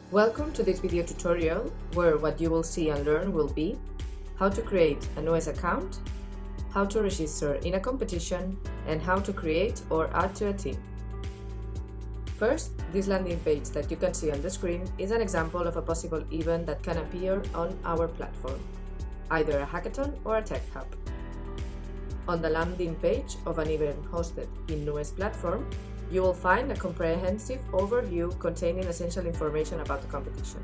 Welcome to this video tutorial where what you will see and learn will be how to create a NUWE account, how to register in a competition, and how to create or add to a team. First, this landing page that you can see on the screen is an example of a possible event that can appear on our platform, either a hackathon or a tech hub. On the landing page of an event hosted in NUWE's platform, you will find a comprehensive overview containing essential information about the competition,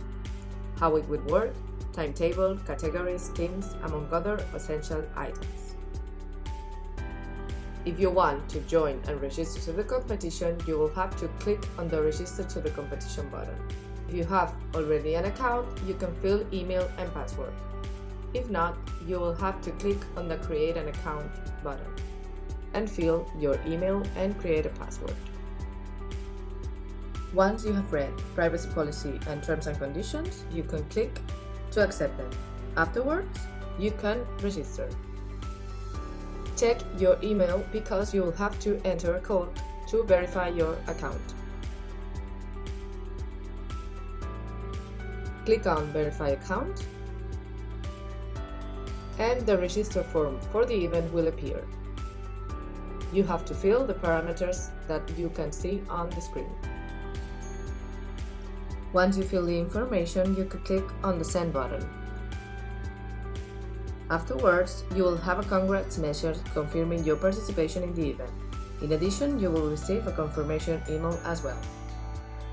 how it would work, timetable, categories, teams, among other essential items. If you want to join and register to the competition, you will have to click on the Register to the Competition button. If you have already an account, you can fill email and password. If not, you will have to click on the Create an Account button and fill your email and create a password. Once you have read privacy policy and terms and conditions, you can click to accept them. Afterwards, you can register. Check your email because you will have to enter a code to verify your account. Click on Verify Account and the register form for the event will appear. You have to fill the parameters that you can see on the screen. Once you fill the information, you can click on the Send button. Afterwards, you will have a congrats message confirming your participation in the event. In addition, you will receive a confirmation email as well.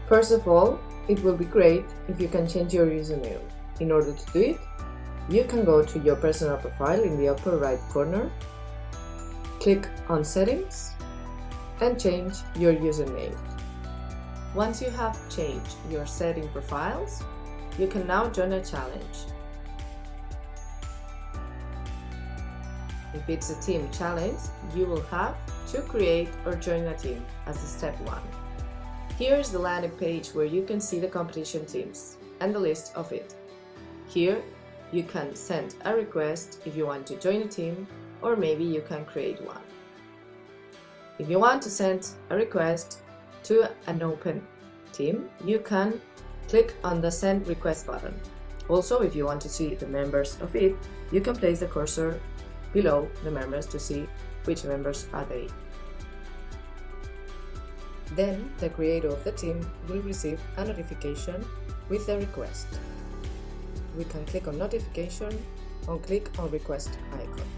First of all, it will be great if you can change your username. In order to do it, you can go to your personal profile in the upper right corner, click on Settings, and change your username. Once you have changed your setting profiles, you can now join a challenge. If it's a team challenge, you will have to create or join a team as step 1. Here is the landing page where you can see the competition teams and the list of it. Here, you can send a request if you want to join a team, or maybe you can create one. If you want to send a request to an open team, you can click on the Send Request button. Also, if you want to see the members of it, you can place the cursor below the members to see which members are they. Then, the creator of the team will receive a notification with the request. We can click on Notification and click on Request icon.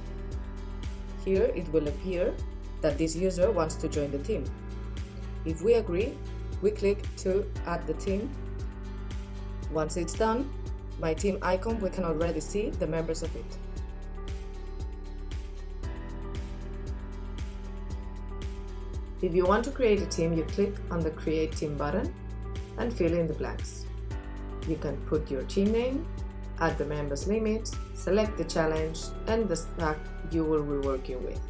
Here it will appear that this user wants to join the team. If we agree, we click to add the team. Once it's done, my team icon, we can already see the members of it. If you want to create a team, you click on the Create Team button and fill in the blanks. You can put your team name, add the members limit, select the challenge and the stack you will be working with.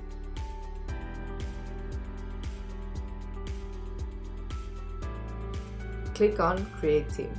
Click on Create Team.